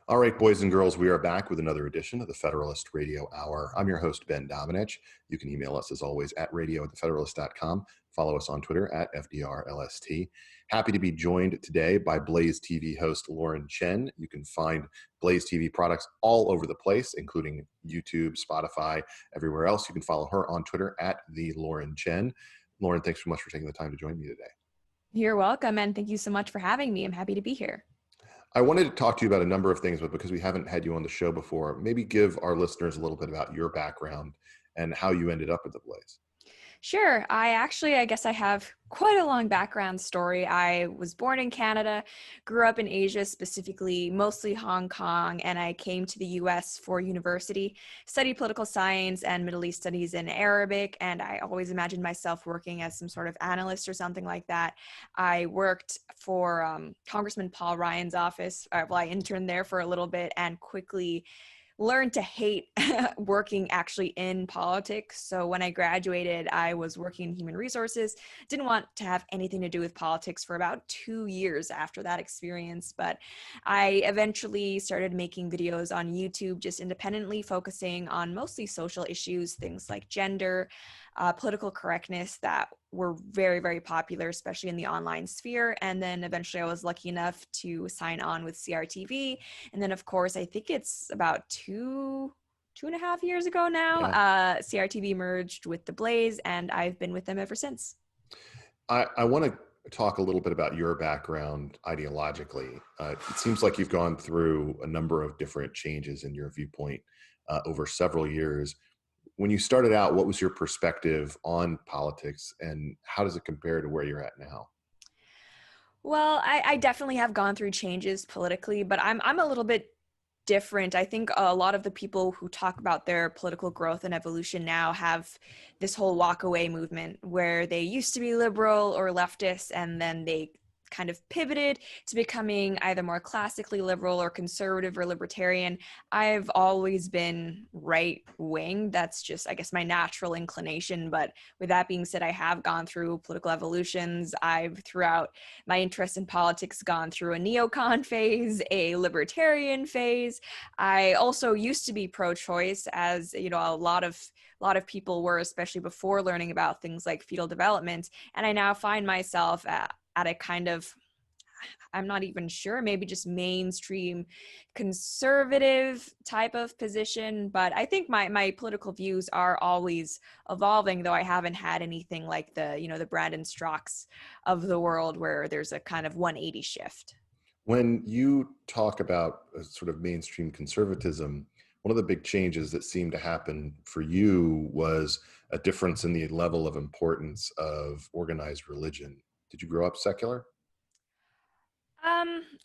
All right, boys and girls, we are back with another edition of the Federalist Radio Hour. I'm your host, Ben Domenech. You can email us, as always, at radio@thefederalist.com. Follow us on Twitter at FDRLST. Happy to be joined today by BlazeTV host Lauren Chen. You can find BlazeTV products all over the place, including YouTube, Spotify, everywhere else. You can follow her on Twitter at @LaurenChen. Lauren, thanks so much for taking the time to join me today. You're welcome, and thank you so much for having me. I'm happy to be here. I wanted to talk to you about a number of things, but because we haven't had you on the show before, maybe give our listeners a little bit about your background and how you ended up at the Blaze. Sure. I guess I have quite a long background story. I was born in Canada, grew up in Asia, specifically mostly Hong Kong, and I came to the US for university, studied political science and Middle East studies in Arabic, and I always imagined myself working as some sort of analyst or something like that. I worked for Congressman Paul Ryan's office. I interned there for a little bit and quickly learned to hate working actually in politics. So when I graduated, I was working in human resources, didn't want to have anything to do with politics for about 2 years after that experience. But I eventually started making videos on YouTube, just independently focusing on mostly social issues, things like gender, political correctness that were very, very popular, especially in the online sphere. And then eventually I was lucky enough to sign on with CRTV. And then, of course, I think it's about two and a half years ago now, CRTV merged with The Blaze, and I've been with them ever since. I want to talk a little bit about your background ideologically. It seems like you've gone through a number of different changes in your viewpoint over several years. When you started out, what was your perspective on politics, and how does it compare to where you're at now? Well, I definitely have gone through changes politically, but I'm a little bit different. I think a lot of the people who talk about their political growth and evolution now have this whole walk away movement where they used to be liberal or leftist, and then they kind of pivoted to becoming either more classically liberal or conservative or libertarian. I've always been right wing. That's just, I guess, my natural inclination. But with that being said, I have gone through political evolutions. I've, throughout my interest in politics, gone through a neocon phase, a libertarian phase. I also used to be pro-choice, as you know, a lot of people were, especially before learning about things like fetal development. And I now find myself at a kind of, I'm not even sure, maybe just mainstream conservative type of position. But I think my political views are always evolving, though I haven't had anything like the Brandon Strauchs of the world where there's a kind of 180 shift. When you talk about sort of mainstream conservatism, one of the big changes that seemed to happen for you was a difference in the level of importance of organized religion. Did you grow up secular?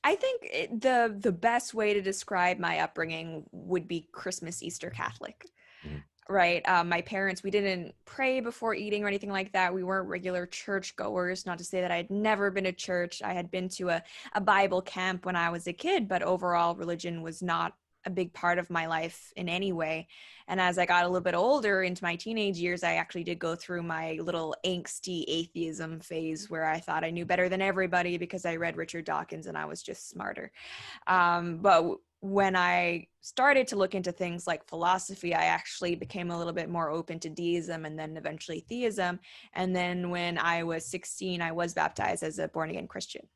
I think the best way to describe my upbringing would be Christmas, Easter Catholic. Mhm. Right. My parents, we didn't pray before eating or anything like that. We weren't regular church goers. Not to say that I'd never been to church. I had been to a Bible camp when I was a kid, but overall religion was not a big part of my life in any way. And as I got a little bit older into my teenage years, I actually did go through my little angsty atheism phase where I thought I knew better than everybody because I read Richard Dawkins and I was just smarter. But when I started to look into things like philosophy, I actually became a little bit more open to deism and then eventually theism. And then when I was 16, I was baptized as a born-again Christian.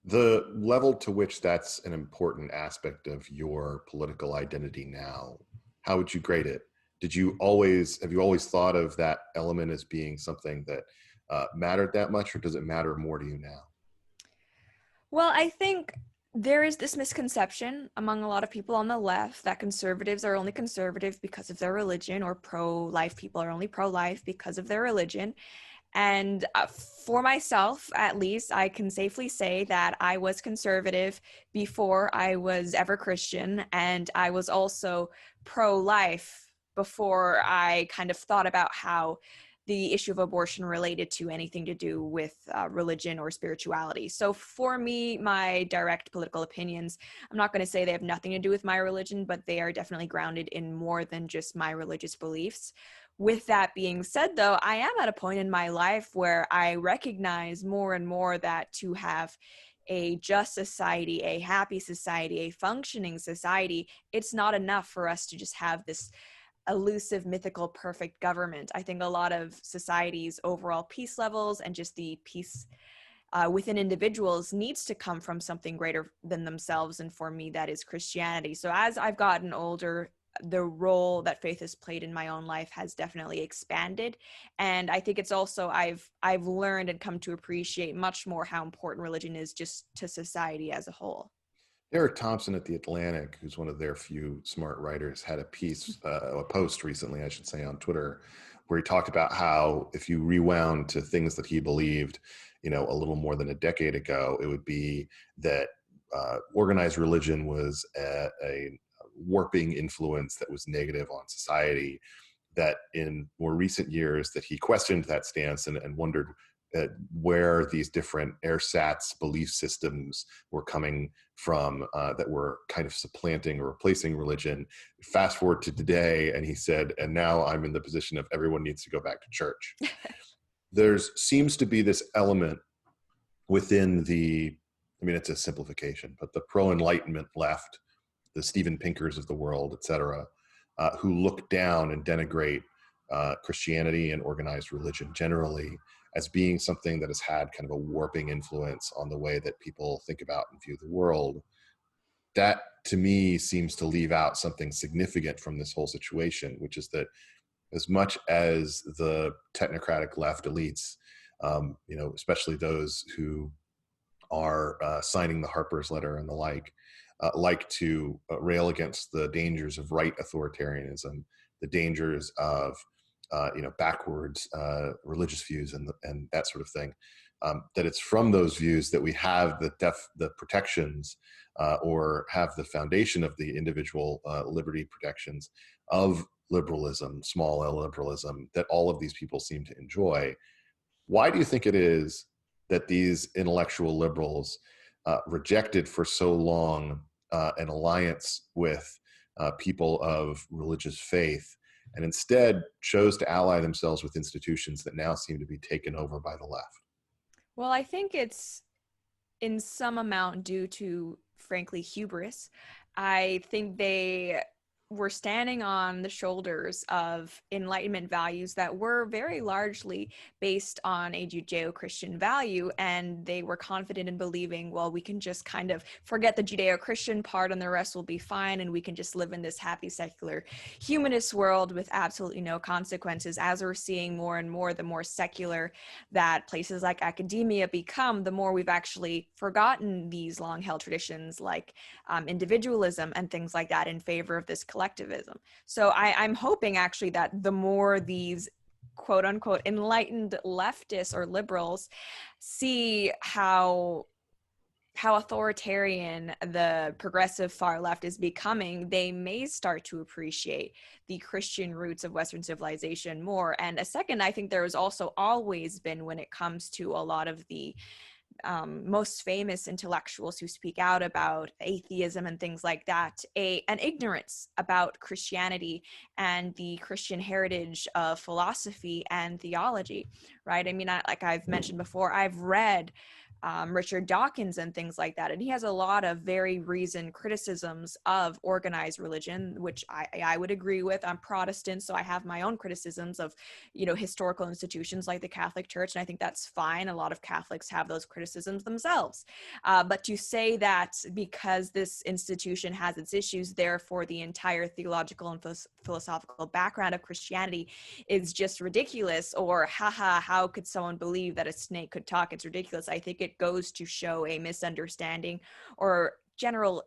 The level to which that's an important aspect of your political identity now, how would you grade it? Have you always thought of that element as being something that mattered that much, or does it matter more to you now? Well, I think there is this misconception among a lot of people on the left that conservatives are only conservative because of their religion, or pro-life people are only pro-life because of their religion. And for myself, at least, I can safely say that I was conservative before I was ever Christian, and I was also pro-life before I kind of thought about how the issue of abortion related to anything to do with religion or spirituality. So for me, my direct political opinions, I'm not going to say they have nothing to do with my religion, but they are definitely grounded in more than just my religious beliefs. With that being said, though, I am at a point in my life where I recognize more and more that to have a just society, a happy society, a functioning society, it's not enough for us to just have this elusive, mythical, perfect government. I think a lot of societies' overall peace levels and just the peace within individuals needs to come from something greater than themselves. And for me, that is Christianity. So as I've gotten older, the role that faith has played in my own life has definitely expanded. And I think it's also, I've learned and come to appreciate much more how important religion is just to society as a whole. Eric Thompson at The Atlantic, who's one of their few smart writers, had a piece, a post recently, I should say, on Twitter, where he talked about how if you rewound to things that he believed, a little more than a decade ago, it would be that organized religion was a warping influence that was negative on society, that in more recent years that he questioned that stance and wondered where these different ersatz belief systems were coming from that were kind of supplanting or replacing religion. Fast forward to today, and he said, and now I'm in the position of everyone needs to go back to church. There seems to be this element within it's a simplification, but the pro-Enlightenment left, the Steven Pinkers of the world, et cetera, who look down and denigrate Christianity and organized religion generally as being something that has had kind of a warping influence on the way that people think about and view the world. That, to me, seems to leave out something significant from this whole situation, which is that as much as the technocratic left elites, especially those who are signing the Harper's letter and the like to rail against the dangers of right authoritarianism, the dangers of backwards religious views and that sort of thing. That it's from those views that we have the protections or have the foundation of the individual liberty protections of liberalism, small L liberalism, that all of these people seem to enjoy. Why do you think it is that these intellectual liberals rejected for so long an alliance with people of religious faith, and instead chose to ally themselves with institutions that now seem to be taken over by the left? Well, I think it's in some amount due to, frankly, hubris. I think they were standing on the shoulders of Enlightenment values that were very largely based on a Judeo-Christian value, and they were confident in believing, well, we can just kind of forget the Judeo-Christian part and the rest will be fine, and we can just live in this happy, secular, humanist world with absolutely no consequences. As we're seeing more and more, the more secular that places like academia become, the more we've actually forgotten these long-held traditions like individualism and things like that in favor of this collectivism. So I'm hoping actually that the more these quote unquote enlightened leftists or liberals see how authoritarian the progressive far left is becoming, they may start to appreciate the Christian roots of Western civilization more. And a second, I think there has also always been, when it comes to a lot of the most famous intellectuals who speak out about atheism and things like that, an ignorance about Christianity and the Christian heritage of philosophy and theology, right? I mean, like I've mentioned before, I've read Richard Dawkins and things like that, and he has a lot of very reasoned criticisms of organized religion, which I would agree with. I'm Protestant, so I have my own criticisms of historical institutions like the Catholic Church, and I think that's fine. A lot of Catholics have those criticisms themselves, but to say that because this institution has its issues, therefore the entire theological and philosophical background of Christianity is just ridiculous, or haha, how could someone believe that a snake could talk? It's ridiculous. I think it goes to show a misunderstanding or general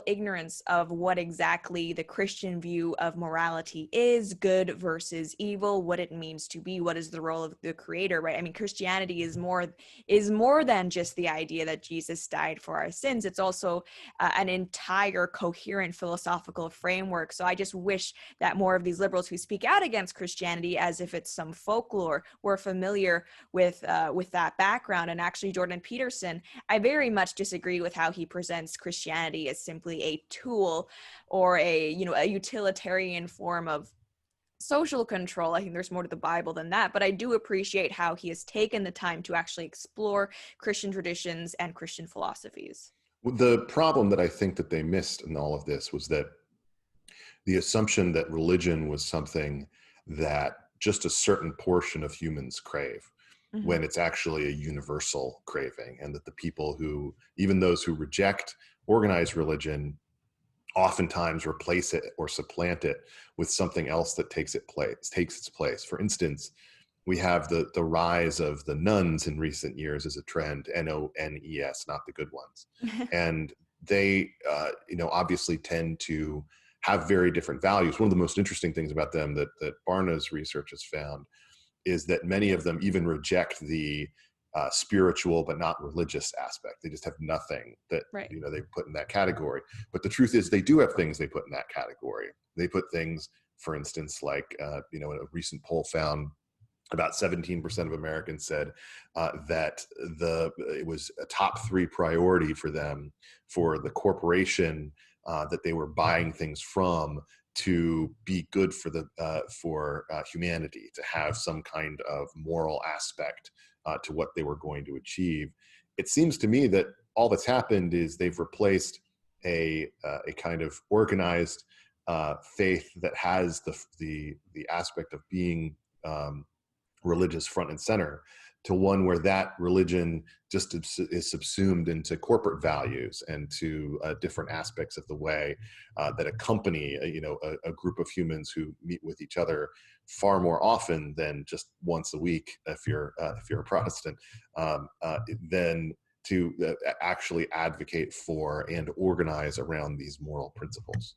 ignorance of what exactly the Christian view of morality is, good versus evil, what it means to be, what is the role of the creator, right? I mean, Christianity is more than just the idea that Jesus died for our sins. It's also an entire coherent philosophical framework. So I just wish that more of these liberals who speak out against Christianity as if it's some folklore were familiar with that background. And actually, Jordan Peterson, I very much disagree with how he presents Christianity as simply a tool or a utilitarian form of social control. I think there's more to the Bible than that, but I do appreciate how he has taken the time to actually explore Christian traditions and Christian philosophies. The problem that I think that they missed in all of this was that the assumption that religion was something that just a certain portion of humans crave, Mm-hmm. when it's actually a universal craving, and that the people who, even those who reject organized religion, oftentimes replace it or supplant it with something else that takes its place. For instance, we have the rise of the nuns in recent years as a trend, NONES, not the good ones. And they, obviously tend to have very different values. One of the most interesting things about them that Barna's research has found is that many of them even reject the spiritual but not religious aspect. They just have nothing that Right. they put in that category. But the truth is, they do have things they put in that category. They put things, for instance, like a recent poll found about 17% of Americans said that it was a top 3 priority for them, for the corporation that they were buying things from, to be good for humanity, to have some kind of moral aspect to what they were going to achieve. It seems to me that all that's happened is they've replaced a kind of organized faith that has the aspect of being religious front and center, to one where that religion just is subsumed into corporate values and to different aspects of the way that accompany a group of humans who meet with each other far more often than just once a week, if you're a Protestant, than to actually advocate for and organize around these moral principles.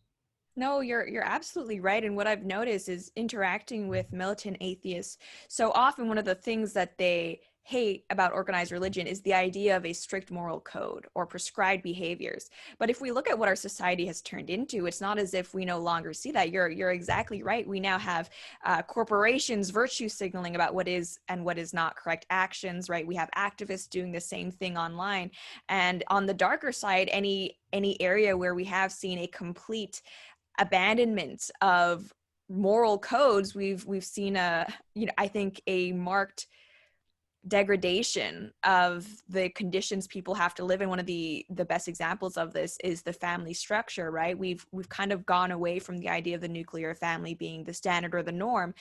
No, you're absolutely right. And what I've noticed is interacting with militant atheists. So often one of the things that they hate about organized religion is the idea of a strict moral code or prescribed behaviors. But if we look at what our society has turned into, it's not as if we no longer see that. You're exactly right. We now have corporations virtue signaling about what is and what is not correct actions, right? We have activists doing the same thing online. And on the darker side, any area where we have seen a complete abandonment of moral codes, we've seen I think a marked degradation of the conditions people have to live in. One of the best examples of this is the family structure, right? We've kind of gone away from the idea of the nuclear family being the standard or the norm.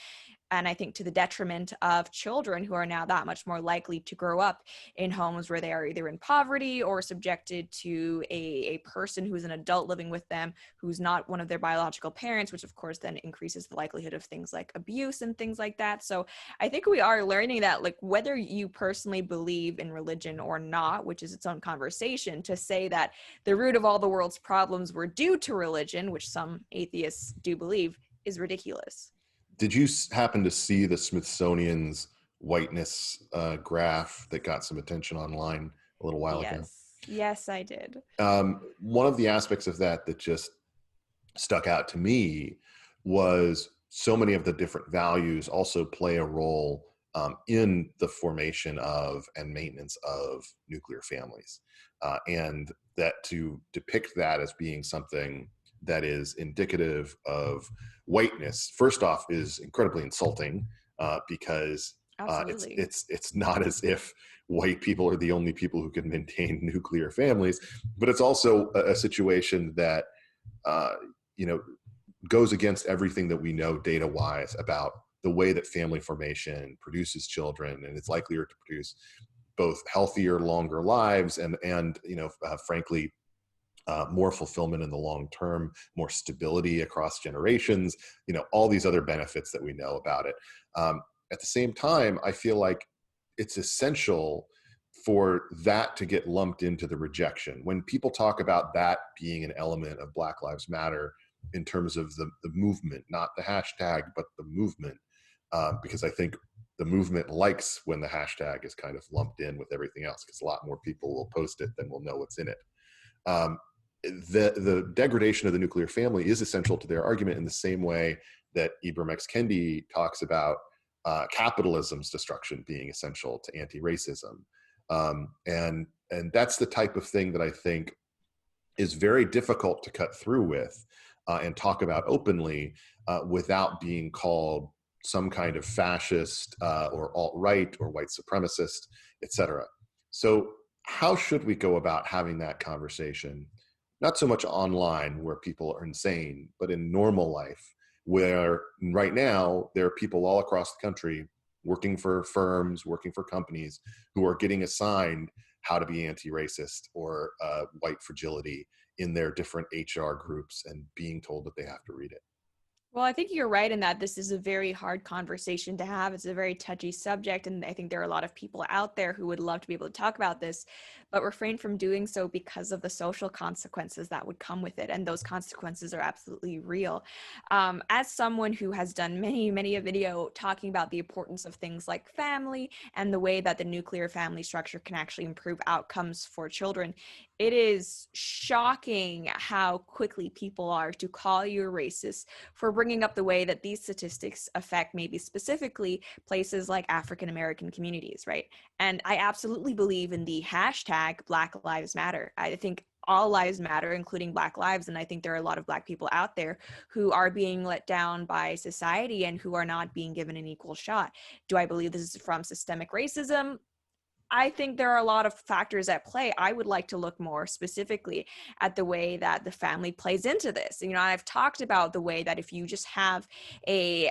And I think to the detriment of children, who are now that much more likely to grow up in homes where they are either in poverty or subjected to a person who's an adult living with them who's not one of their biological parents, which of course then increases the likelihood of things like abuse and things like that. So I think we are learning that, like, whether you personally believe in religion or not, which is its own conversation, to say that the root of all the world's problems were due to religion, which some atheists do believe, is ridiculous. Did you happen to see the Smithsonian's whiteness graph that got some attention online a little while ago? Yes, I did. One of the aspects of that just stuck out to me was so many of the different values also play a role in the formation of and maintenance of nuclear families. And that to depict that as being something that is indicative of whiteness, first off, is incredibly insulting because it's not as if white people are the only people who can maintain nuclear families, but it's also a situation that goes against everything that we know data-wise about the way that family formation produces children, and it's likelier to produce both healthier, longer lives and frankly, more fulfillment in the long term, more stability across generations, all these other benefits that we know about it. At the same time, I feel like it's essential for that to get lumped into the rejection. When people talk about that being an element of Black Lives Matter in terms of the movement, not the hashtag, but the movement, because I think the movement likes when the hashtag is kind of lumped in with everything else, because a lot more people will post it than will know what's in it. The degradation of the nuclear family is essential to their argument in the same way that Ibram X. Kendi talks about capitalism's destruction being essential to anti-racism. And that's the type of thing that I think is very difficult to cut through with and talk about openly without being called some kind of fascist or alt-right or white supremacist, etc. So how should we go about having that conversation? Not so much online where people are insane, but in normal life, where right now there are people all across the country working for firms, working for companies who are getting assigned how to be anti-racist or white fragility in their different HR groups and being told that they have to read it. Well, I think you're right in that this is a very hard conversation to have. It's a very touchy subject, and I think there are a lot of people out there who would love to be able to talk about this, but refrain from doing so because of the social consequences that would come with it, and those consequences are absolutely real. As someone who has done many a video talking about the importance of things like family and the way that the nuclear family structure can actually improve outcomes for children, it is shocking how quickly people are to call you a racist for bringing up the way that these statistics affect maybe specifically places like African American communities, right? And I absolutely believe in the hashtag Black Lives Matter. I think all lives matter, including Black lives. And I think there are a lot of Black people out there who are being let down by society and who are not being given an equal shot. Do I believe this is from systemic racism? I think there are a lot of factors at play. I would like to look more specifically at the way that the family plays into this. You know, I've talked about the way that if you just have a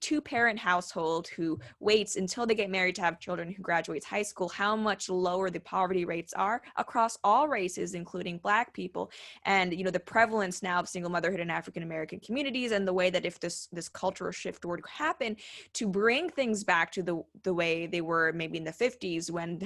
two-parent household who waits until they get married to have children, who graduates high school, how much lower the poverty rates are across all races, including Black people. And, you know, the prevalence now of single motherhood in African American communities, and the way that if this cultural shift were to happen, to bring things back to the way they were maybe in the 50s, when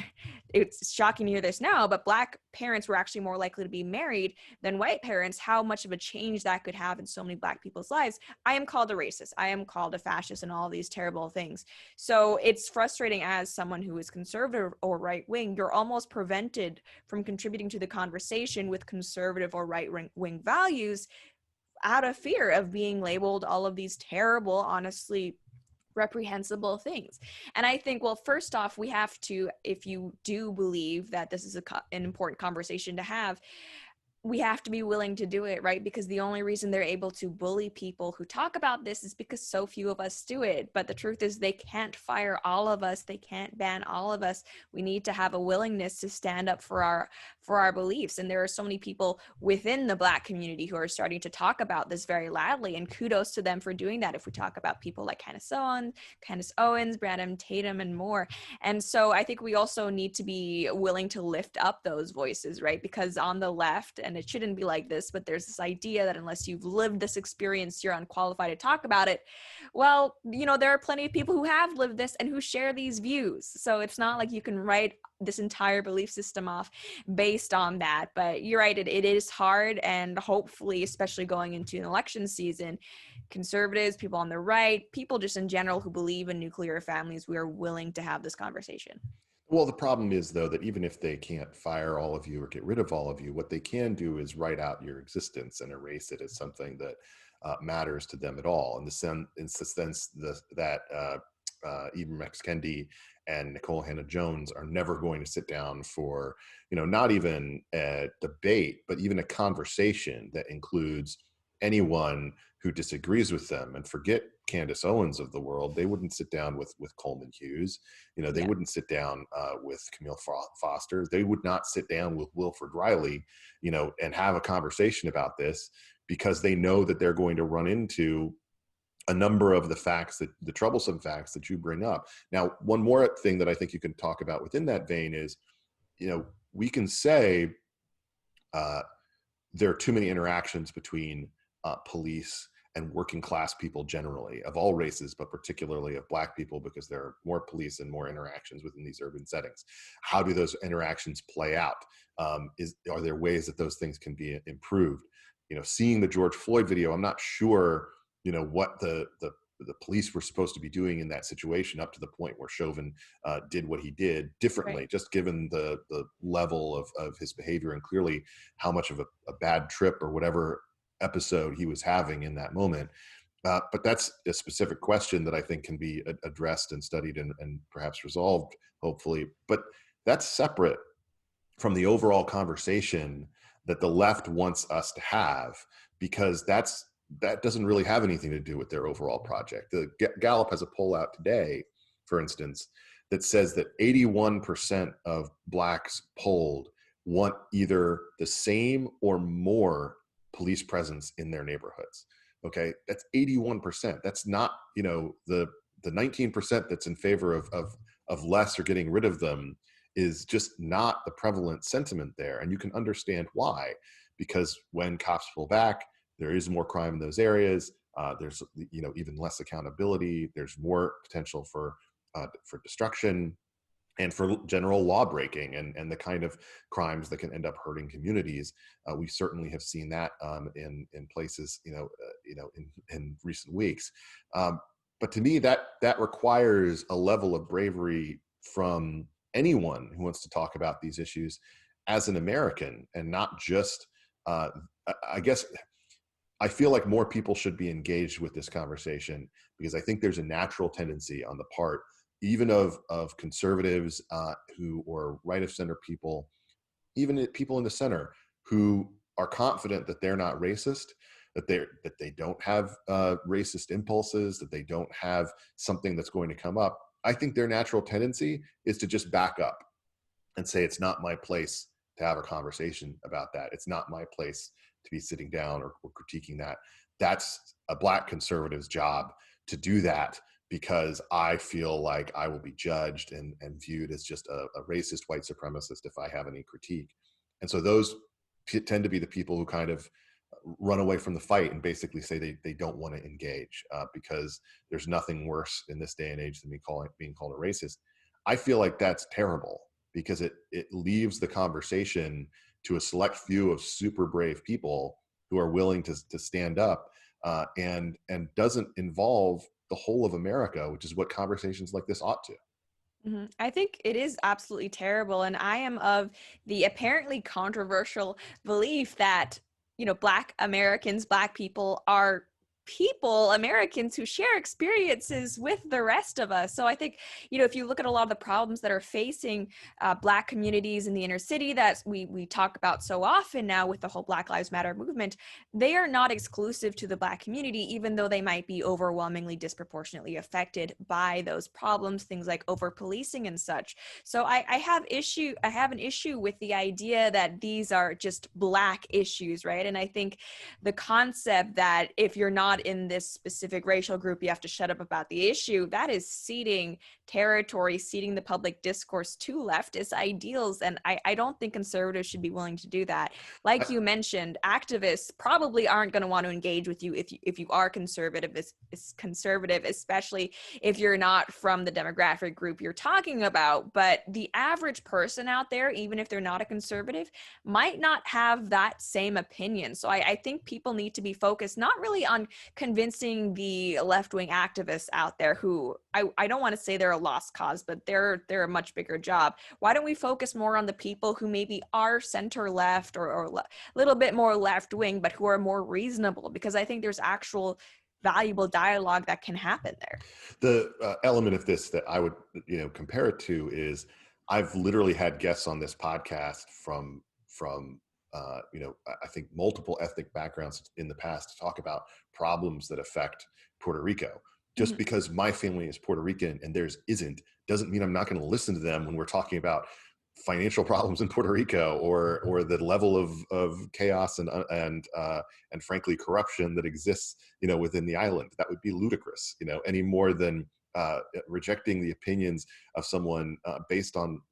it's shocking to hear this now, but Black parents were actually more likely to be married than white parents, how much of a change that could have in so many Black people's lives. I am called a racist. I am called a fascist and all these terrible things. So it's frustrating as someone who is conservative or right wing, you're almost prevented from contributing to the conversation with conservative or right wing values out of fear of being labeled all of these terrible, honestly reprehensible things. And I think, well, first off, we have to, if you do believe that this is an important conversation to have, we have to be willing to do it, right? Because the only reason they're able to bully people who talk about this is because so few of us do it. But the truth is they can't fire all of us. They can't ban all of us. We need to have a willingness to stand up for our beliefs. And there are so many people within the Black community who are starting to talk about this very loudly, and kudos to them for doing that. If we talk about people like Candace Owens, Brandon Tatum, and more. And so I think we also need to be willing to lift up those voices, right? Because on the left, and it shouldn't be like this, but there's this idea that unless you've lived this experience, you're unqualified to talk about it. Well, you know, there are plenty of people who have lived this and who share these views. So it's not like you can write this entire belief system off based on that. But you're right, it is hard. And hopefully, especially going into an election season, conservatives, people on the right, people just in general who believe in nuclear families, we are willing to have this conversation. Well, the problem is, though, that even if they can't fire all of you or get rid of all of you, what they can do is write out your existence and erase it as something that matters to them at all. In the sense that Ibram X. Kendi and Nicole Hannah-Jones are never going to sit down for, not even a debate, but even a conversation that includes anyone who disagrees with them. And forget Candace Owens of the world, they wouldn't sit down with Coleman Hughes. They wouldn't sit down with Camille Foster. They would not sit down with Wilford Riley, and have a conversation about this, because they know that they're going to run into a number of the troublesome facts that you bring up. Now, one more thing that I think you can talk about within that vein is, we can say there are too many interactions between police and working class people generally, of all races, but particularly of Black people, because there are more police and more interactions within these urban settings. How do those interactions play out? Are there ways that those things can be improved? Seeing the George Floyd video, I'm not sure, what the police were supposed to be doing in that situation up to the point where Chauvin did what he did differently, right, just given the level of his behavior and clearly how much of a bad trip or whatever episode he was having in that moment. But that's a specific question that I think can be addressed and studied and perhaps resolved, hopefully. But that's separate from the overall conversation that the left wants us to have, because that doesn't really have anything to do with their overall project. The Gallup has a poll out today, for instance, that says that 81% of Blacks polled want either the same or more police presence in their neighborhoods. Okay, that's 81%. That's not, the 19% that's in favor of less or getting rid of them is just not the prevalent sentiment there. And you can understand why, because when cops pull back, there is more crime in those areas. There's even less accountability. There's more potential for destruction and for general law breaking and the kind of crimes that can end up hurting communities. We certainly have seen that in places in recent weeks. But to me, that requires a level of bravery from anyone who wants to talk about these issues as an American, and not just. I guess I feel like more people should be engaged with this conversation, because I think there's a natural tendency on the part even of conservatives or right of center people, even people in the center, who are confident that they're not racist, that they don't have racist impulses, that they don't have something that's going to come up. I think their natural tendency is to just back up and say, it's not my place to have a conversation about that. It's not my place to be sitting down or critiquing that. That's a Black conservative's job to do that, because I feel like I will be judged and viewed as just a racist white supremacist if I have any critique. And so those tend to be the people who kind of run away from the fight and basically say they don't want to engage because there's nothing worse in this day and age than being called a racist. I feel like that's terrible, because it leaves the conversation to a select few of super brave people who are willing to stand up and doesn't involve the whole of America, which is what conversations like this ought to. Mm-hmm. I think it is absolutely terrible. And I am of the apparently controversial belief that, Black Americans, Black people are Americans who share experiences with the rest of us. So I think, if you look at a lot of the problems that are facing Black communities in the inner city that we talk about so often now with the whole Black Lives Matter movement, they are not exclusive to the Black community, even though they might be overwhelmingly disproportionately affected by those problems, things like over-policing and such. So I have an issue with the idea that these are just Black issues, right? And I think the concept that if you're not in this specific racial group, you have to shut up about the issue, that is ceding territory, ceding the public discourse to leftist ideals. And I don't think conservatives should be willing to do that. Like you mentioned, activists probably aren't going to want to engage with you if you are conservative, especially if you're not from the demographic group you're talking about. But the average person out there, even if they're not a conservative, might not have that same opinion. So I think people need to be focused not really on convincing the left-wing activists out there who I don't want to say they're a lost cause, but they're a much bigger job. Why don't we focus more on the people who maybe are center left or a little bit more left-wing, but who are more reasonable? Because I think there's actual valuable dialogue that can happen there. The element of this that I would compare it to is I've literally had guests on this podcast from I think multiple ethnic backgrounds in the past to talk about problems that affect Puerto Rico. Just Mm-hmm. because my family is Puerto Rican and theirs isn't, doesn't mean I'm not going to listen to them when we're talking about financial problems in Puerto Rico or the level of chaos and frankly corruption that exists within the island. That would be ludicrous, any more than rejecting the opinions of someone based on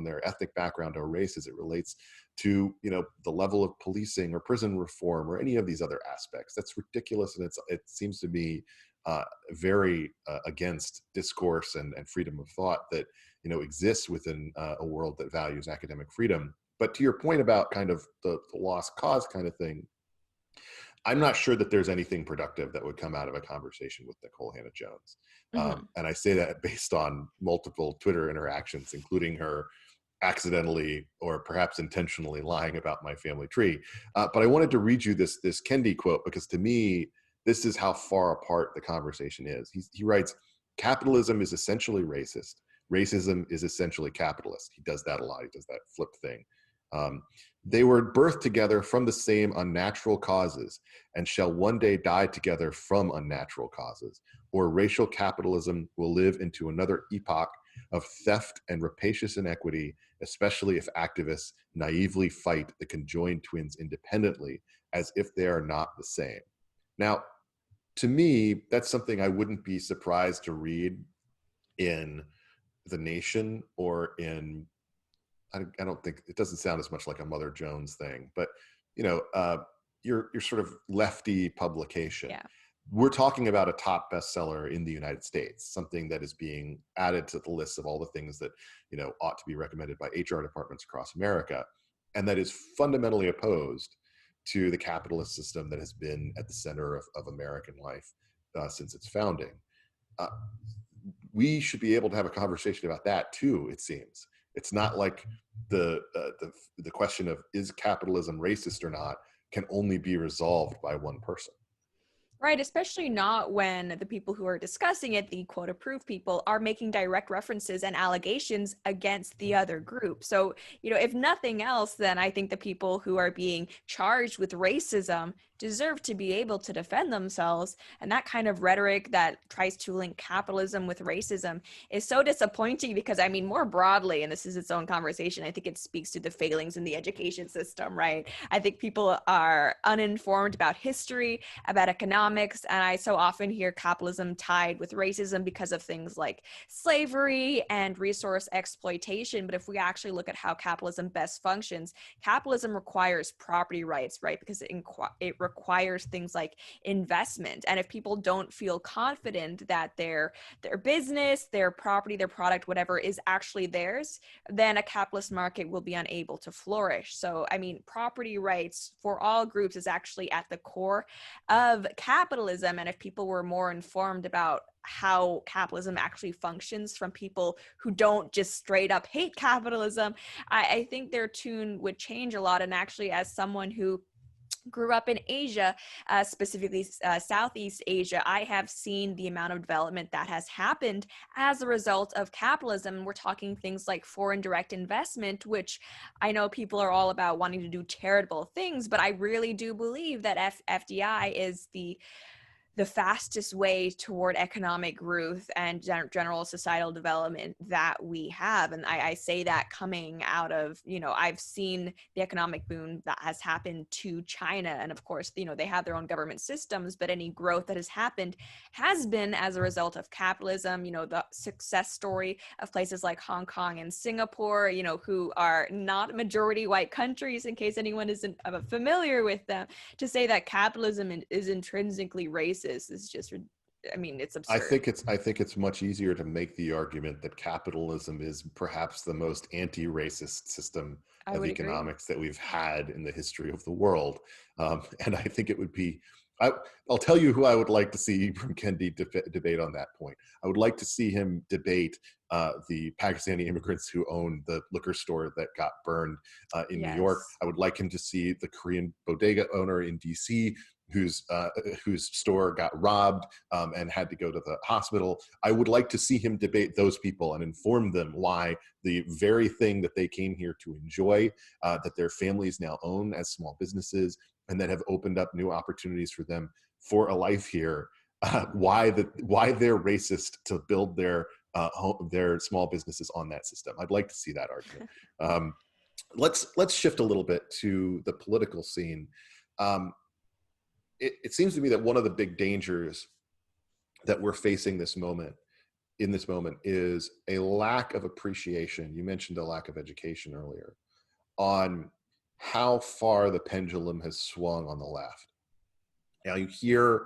their ethnic background or race as it relates to the level of policing or prison reform or any of these other aspects. That's ridiculous, and it seems to be very against discourse and freedom of thought that exists within a world that values academic freedom. But to your point about kind of the lost cause kind of thing, I'm not sure that there's anything productive that would come out of a conversation with Nicole Hannah-Jones. Mm-hmm. And I say that based on multiple Twitter interactions, including her accidentally or perhaps intentionally lying about my family tree. But I wanted to read you this Kendi quote, because to me, this is how far apart the conversation is. He writes, "Capitalism is essentially racist. Racism is essentially capitalist." He does that a lot. He does that flip thing. They were birthed together from the same unnatural causes and shall one day die together from unnatural causes, or racial capitalism will live into another epoch of theft and rapacious inequity, especially if activists naively fight the conjoined twins independently as if they are not the same. Now, to me, that's something I wouldn't be surprised to read in The Nation or in, I don't think, it doesn't sound as much like a Mother Jones thing, but your sort of lefty publication. Yeah. We're talking about a top bestseller in the United States, something that is being added to the list of all the things that ought to be recommended by HR departments across America, and that is fundamentally opposed to the capitalist system that has been at the center of American life since its founding. We should be able to have a conversation about that too. It seems it's not like the question of is capitalism racist or not can only be resolved by one person. Right, especially not when the people who are discussing it, the quote approved people, are making direct references and allegations against the other group. So, if nothing else, then I think the people who are being charged with racism deserve to be able to defend themselves. And that kind of rhetoric that tries to link capitalism with racism is so disappointing because, more broadly, and this is its own conversation, I think it speaks to the failings in the education system, right? I think people are uninformed about history, about economics, and I so often hear capitalism tied with racism because of things like slavery and resource exploitation. But if we actually look at how capitalism best functions, capitalism requires property rights, right? Because it requires things like investment. And if people don't feel confident that their business, their property, their product, whatever is actually theirs, then a capitalist market will be unable to flourish. So, property rights for all groups is actually at the core of capitalism. And if people were more informed about how capitalism actually functions from people who don't just straight up hate capitalism, I think their tune would change a lot. And actually, as someone who grew up in Asia, specifically Southeast Asia, I have seen the amount of development that has happened as a result of capitalism. We're talking things like foreign direct investment, which I know people are all about wanting to do charitable things, but I really do believe that FDI is the fastest way toward economic growth and general societal development that we have. And I say that coming out of, I've seen the economic boom that has happened to China. And of course, they have their own government systems, but any growth that has happened has been as a result of capitalism. The success story of places like Hong Kong and Singapore, who are not majority white countries, in case anyone isn't familiar with them, to say that capitalism is intrinsically racist is just, it's absurd. I think it's much easier to make the argument that capitalism is perhaps the most anti-racist system of economics that we've had in the history of the world. And I think it would be, I'll tell you who I would like to see Ibram Kendi debate on that point. I would like to see him debate the Pakistani immigrants who owned the liquor store that got burned in New York. I would like him to see the Korean bodega owner in DC whose store got robbed and had to go to the hospital. I would like to see him debate those people and inform them why the very thing that they came here to enjoy, that their families now own as small businesses, and that have opened up new opportunities for them for a life here, why they're racist to build their small businesses on that system. I'd like to see that argument. Let's shift a little bit to the political scene. It seems to me that one of the big dangers that we're facing in this moment is a lack of appreciation. You mentioned a lack of education earlier on how far the pendulum has swung on the left. Now, you hear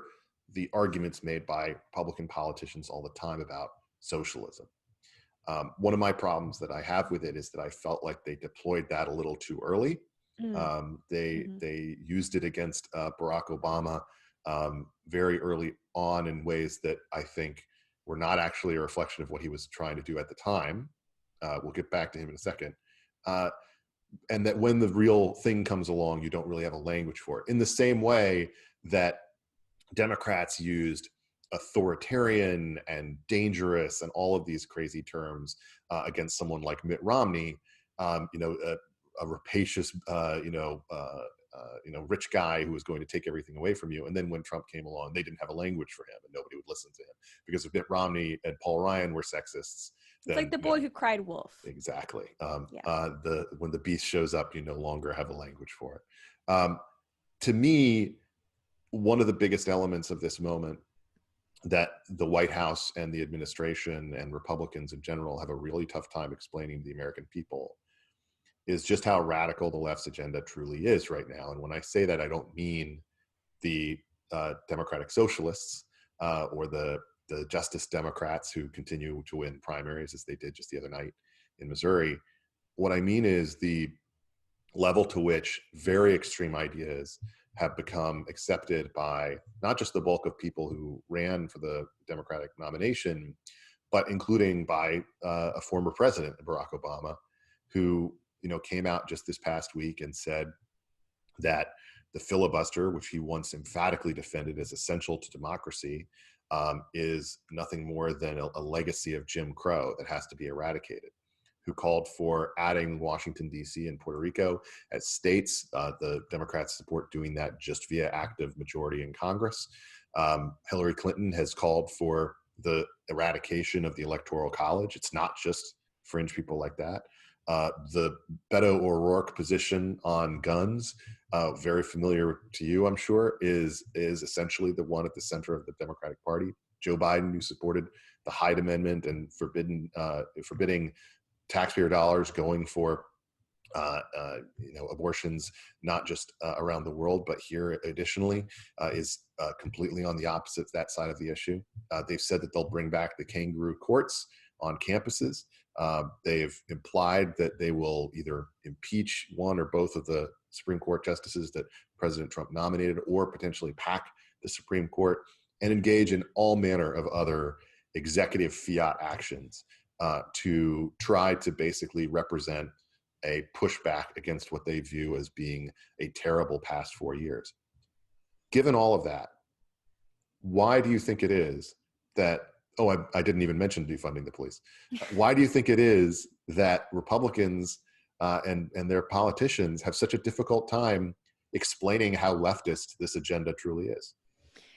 the arguments made by Republican politicians all the time about socialism. One of my problems that I have with it is that I felt like they deployed that a little too early. They used it against Barack Obama very early on in ways that I think were not actually a reflection of what he was trying to do at the time. We'll get back to him in a second. And that when the real thing comes along, you don't really have a language for it. In the same way that Democrats used authoritarian and dangerous and all of these crazy terms against someone like Mitt Romney, a rapacious, rich guy who was going to take everything away from you. And then when Trump came along, they didn't have a language for him, and nobody would listen to him because if Mitt Romney and Paul Ryan were sexists, it's like the boy who cried wolf. Exactly. Yeah. When the beast shows up, you no longer have a language for it. To me, one of the biggest elements of this moment that the White House and the administration and Republicans in general have a really tough time explaining to the American people is just how radical the left's agenda truly is right now. And when I say that, I don't mean the Democratic Socialists or the Justice Democrats who continue to win primaries as they did just the other night in Missouri. What I mean is the level to which very extreme ideas have become accepted by not just the bulk of people who ran for the Democratic nomination, but including by a former president, Barack Obama, who came out just this past week and said that the filibuster, which he once emphatically defended as essential to democracy, is nothing more than a legacy of Jim Crow that has to be eradicated, who called for adding Washington, D.C. and Puerto Rico as states. The Democrats support doing that just via active majority in Congress. Hillary Clinton has called for the eradication of the Electoral College. It's not just fringe people like that. The Beto O'Rourke position on guns, very familiar to you, I'm sure, is essentially the one at the center of the Democratic Party. Joe Biden, who supported the Hyde Amendment and forbidding taxpayer dollars going for abortions, not just around the world, but here additionally, is completely on the opposite that side of the issue. They've said that they'll bring back the kangaroo courts on campuses. They've implied that they will either impeach one or both of the Supreme Court justices that President Trump nominated, or potentially pack the Supreme Court, and engage in all manner of other executive fiat actions to try to basically represent a pushback against what they view as being a terrible past 4 years. Given all of that, why do you think it is that, I didn't even mention defunding the police. Why do you think it is that Republicans and their politicians have such a difficult time explaining how leftist this agenda truly is?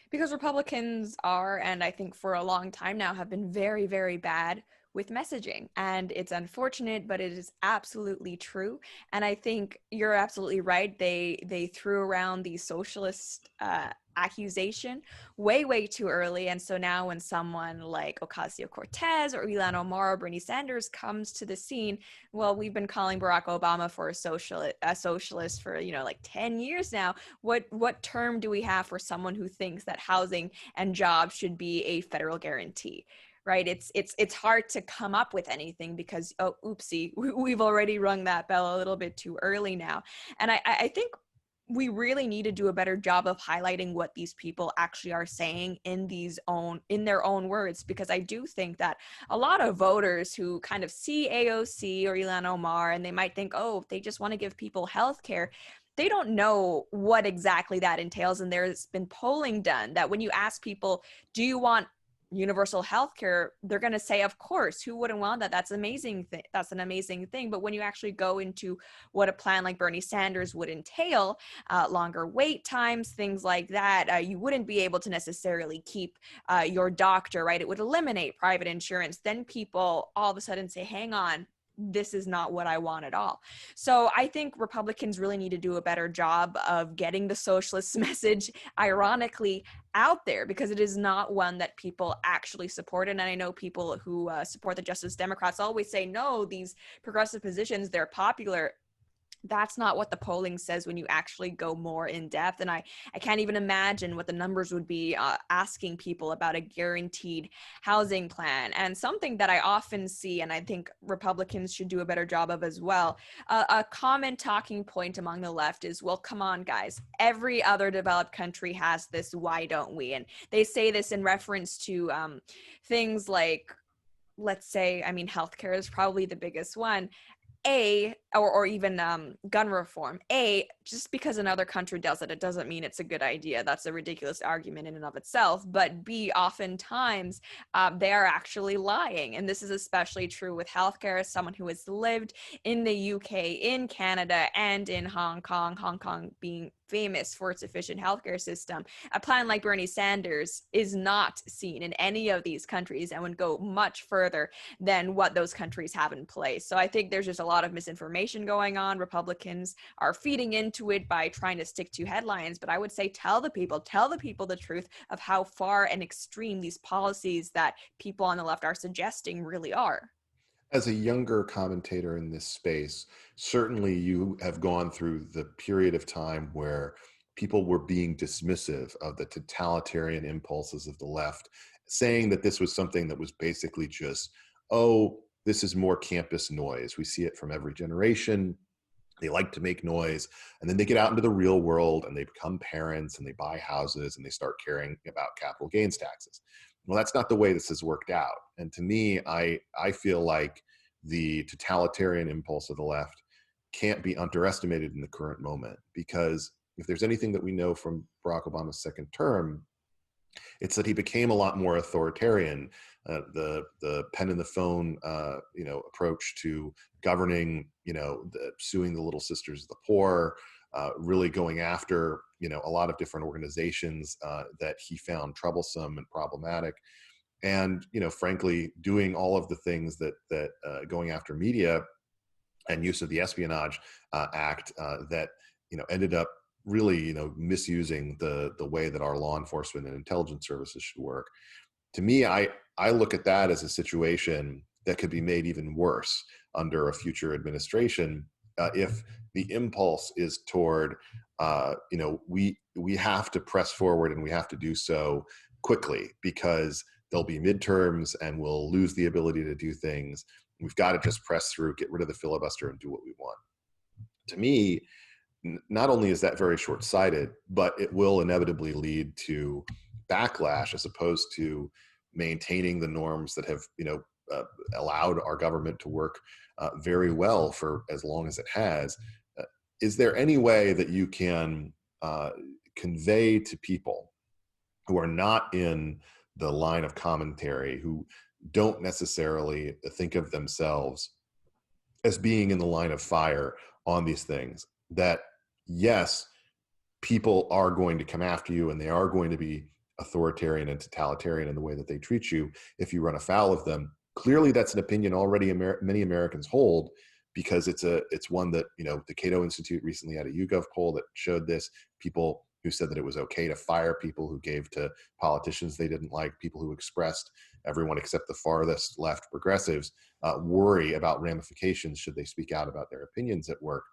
Because Republicans are, and I think for a long time now, have been very, very bad with messaging. And it's unfortunate, but it is absolutely true. And I think you're absolutely right. They threw around the socialist accusation way too early. And so now when someone like Ocasio-Cortez or Ilhan Omar or Bernie Sanders comes to the scene, well, we've been calling Barack Obama for a socialist for 10 years now. What term do we have for someone who thinks that housing and jobs should be a federal guarantee? Right? It's hard to come up with anything because, oopsie, we've already rung that bell a little bit too early now. And I think we really need to do a better job of highlighting what these people actually are saying in their own words, because I do think that a lot of voters who kind of see AOC or Ilhan Omar and they might think, they just want to give people health care. They don't know what exactly that entails. And there's been polling done that when you ask people, do you want universal health care, they're going to say, of course, who wouldn't want that? That's amazing. That's an amazing thing. But when you actually go into what a plan like Bernie Sanders would entail, longer wait times, things like that, you wouldn't be able to necessarily keep your doctor, right? It would eliminate private insurance. Then people all of a sudden say, hang on, this is not what I want at all. So I think Republicans really need to do a better job of getting the socialist message, ironically, out there, because it is not one that people actually support. And I know people who support the Justice Democrats always say, no, these progressive positions, they're popular. That's not what the polling says when you actually go more in depth. And I can't even imagine what the numbers would be asking people about a guaranteed housing plan. And something that I often see, and I think Republicans should do a better job of as well, a common talking point among the left is, well, come on, guys, every other developed country has this. Why don't we? And they say this in reference to things like, let's say, healthcare is probably the biggest one. or even gun reform, just because another country does it, it doesn't mean it's a good idea. That's a ridiculous argument in and of itself. But B, oftentimes they are actually lying. And this is especially true with healthcare. As someone who has lived in the UK, in Canada, and in Hong Kong being famous for its efficient healthcare system, a plan like Bernie Sanders is not seen in any of these countries and would go much further than what those countries have in place. So I think there's just a lot of misinformation going on. Republicans are feeding into it by trying to stick to headlines, but I would say tell the people the truth of how far and extreme these policies that people on the left are suggesting really are. As a younger commentator in this space, certainly you have gone through the period of time where people were being dismissive of the totalitarian impulses of the left, saying that this was something that was basically just, oh, this is more campus noise. We see it from every generation. They like to make noise, and then they get out into the real world and they become parents and they buy houses and they start caring about capital gains taxes. Well, that's not the way this has worked out. And to me, I feel like the totalitarian impulse of the left can't be underestimated in the current moment, because if there's anything that we know from Barack Obama's second term, it's that he became a lot more authoritarian. The pen and the phone, approach to governing, suing the Little Sisters of the Poor, really going after, a lot of different organizations that he found troublesome and problematic, and frankly, doing all of the things that going after media and use of the Espionage Act that ended up really misusing the way that our law enforcement and intelligence services should work. To me, I look at that as a situation that could be made even worse under a future administration if the impulse is toward we have to press forward, and we have to do so quickly because there'll be midterms and we'll lose the ability to do things. We've got to just press through, get rid of the filibuster, and do what we want. To me, not only is that very short-sighted, but it will inevitably lead to backlash as opposed to maintaining the norms that have allowed our government to work very well for as long as it has. Is there any way that you can convey to people who are not in the line of commentary, who don't necessarily think of themselves as being in the line of fire on these things, that yes, people are going to come after you and they are going to be authoritarian and totalitarian in the way that they treat you if you run afoul of them? Clearly, that's an opinion already many Americans hold, because it's one that the Cato Institute recently had a YouGov poll that showed this. People who said that it was okay to fire people who gave to politicians they didn't like, people who expressed, everyone except the farthest left progressives, worry about ramifications should they speak out about their opinions at work.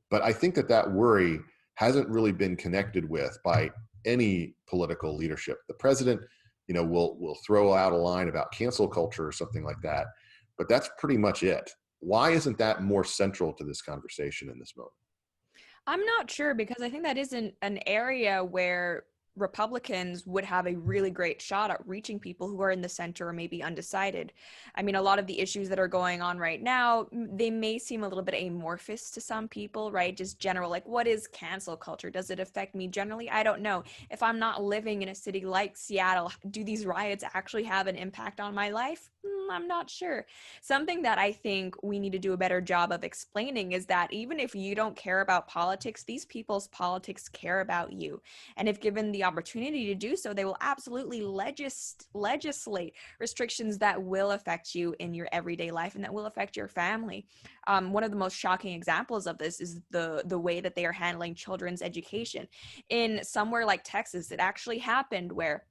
But I think that worry hasn't really been connected with by any political leadership. The president, will throw out a line about cancel culture or something like that, but that's pretty much it. Why isn't that more central to this conversation in this moment? I'm not sure, because I think that isn't an area where Republicans would have a really great shot at reaching people who are in the center or maybe undecided. I mean, a lot of the issues that are going on right now, they may seem a little bit amorphous to some people, right? Just general, like, what is cancel culture? Does it affect me generally? I don't know. If I'm not living in a city like Seattle, do these riots actually have an impact on my life? I'm not sure. Something that I think we need to do a better job of explaining is that even if you don't care about politics, these people's politics care about you. And if given the opportunity to do so, they will absolutely legislate restrictions that will affect you in your everyday life and that will affect your family. One of the most shocking examples of this is the way that they are handling children's education. In somewhere like Texas, it actually happened where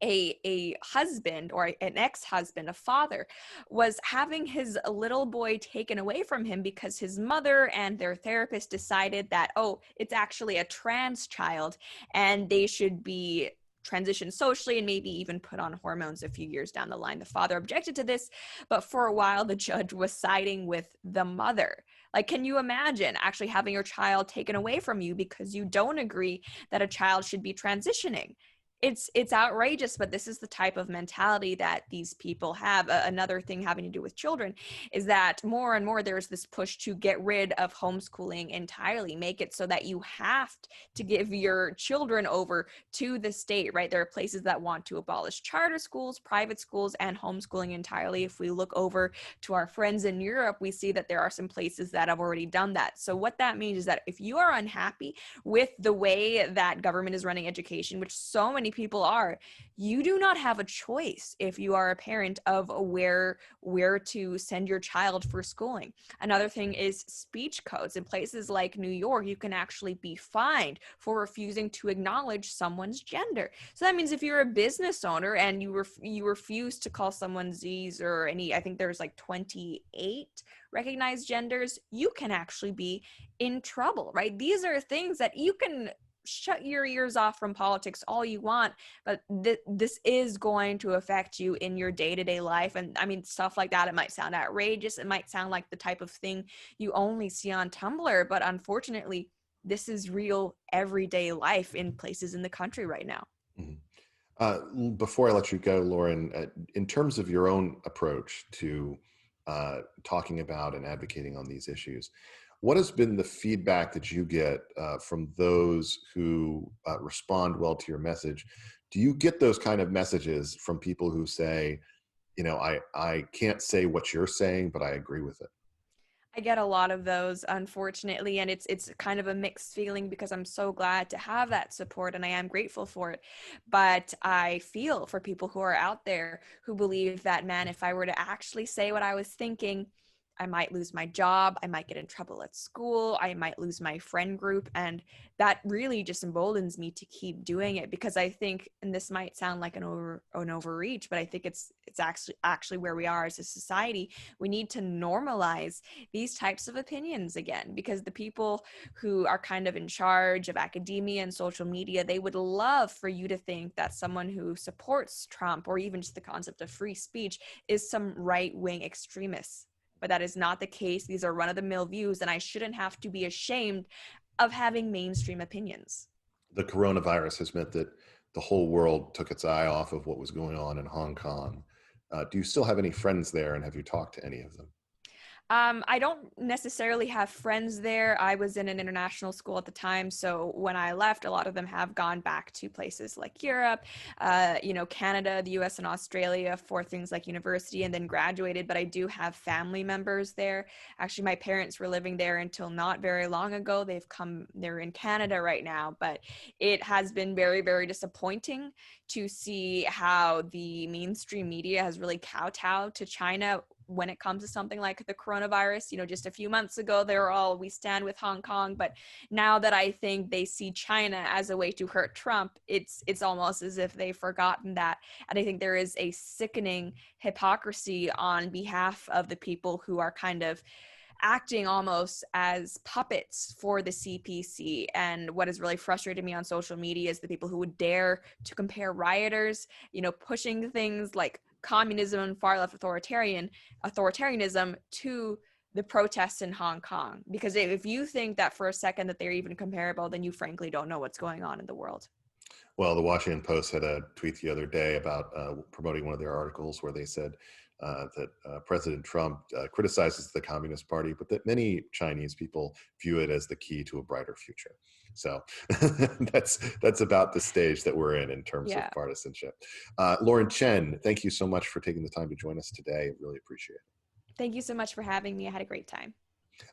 a husband or an ex-husband, a father, was having his little boy taken away from him because his mother and their therapist decided that, oh, it's actually a trans child and they should be transitioned socially and maybe even put on hormones a few years down the line. The father objected to this, but for a while the judge was siding with the mother. Like, can you imagine actually having your child taken away from you because you don't agree that a child should be transitioning? It's outrageous, but this is the type of mentality that these people have. Another thing having to do with children is that more and more there's this push to get rid of homeschooling entirely, make it so that you have to give your children over to the state, right? There are places that want to abolish charter schools, private schools, and homeschooling entirely. If we look over to our friends in Europe, we see that there are some places that have already done that. So what that means is that if you are unhappy with the way that government is running education, which so many people are, you do not have a choice if you are a parent of where to send your child for schooling. Another thing is speech codes. In places like New York, you can actually be fined for refusing to acknowledge someone's gender. So that means if you're a business owner and you refuse to call someone Z's or any, I think there's like 28 recognized genders, you can actually be in trouble, right? These are things that you can shut your ears off from politics all you want, but this is going to affect you in your day-to-day life. And I mean, stuff like that, it might sound outrageous, it might sound like the type of thing you only see on Tumblr, but unfortunately this is real everyday life in places in the country right now. Before I let you go, Lauren, in terms of your own approach to talking about and advocating on these issues, what has been the feedback that you get from those who respond well to your message? Do you get those kind of messages from people who say, I can't say what you're saying, but I agree with it? I get a lot of those, unfortunately, and it's kind of a mixed feeling because I'm so glad to have that support and I am grateful for it. But I feel for people who are out there who believe that, man, if I were to actually say what I was thinking, I might lose my job, I might get in trouble at school, I might lose my friend group, and that really just emboldens me to keep doing it because I think, and this might sound like an overreach, but I think it's actually where we are as a society. We need to normalize these types of opinions again, because the people who are kind of in charge of academia and social media, they would love for you to think that someone who supports Trump or even just the concept of free speech is some right-wing extremist. But that is not the case. These are run-of-the-mill views, and I shouldn't have to be ashamed of having mainstream opinions. The coronavirus has meant that the whole world took its eye off of what was going on in Hong Kong. Do you still have any friends there, and have you talked to any of them? I don't necessarily have friends there. I was in an international school at the time, so when I left, a lot of them have gone back to places like Europe, Canada, the US, and Australia for things like university, and then graduated. But I do have family members there. Actually, my parents were living there until not very long ago. They're in Canada right now, but it has been very, very disappointing to see how the mainstream media has really kowtowed to China when it comes to something like the coronavirus. Just a few months ago, they were all, we stand with Hong Kong. But now that I think they see China as a way to hurt Trump, it's almost as if they've forgotten that. And I think there is a sickening hypocrisy on behalf of the people who are kind of acting almost as puppets for the CPC. And what has really frustrated me on social media is the people who would dare to compare rioters, pushing things like communism and far left authoritarianism to the protests in Hong Kong. Because if you think that for a second that they're even comparable, then you frankly don't know what's going on in the world. Well, the Washington Post had a tweet the other day about promoting one of their articles where they said that President Trump criticizes the Communist Party, but that many Chinese people view it as the key to a brighter future. So that's about the stage that we're in terms of partisanship. Lauren Chen, thank you so much for taking the time to join us today. Really appreciate it. Thank you so much for having me. I had a great time.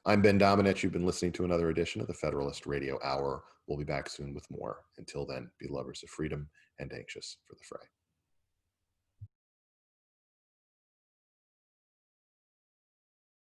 I'm Ben Domenech. You've been listening to another edition of the Federalist Radio Hour. We'll be back soon with more. Until then, be lovers of freedom and anxious for the fray.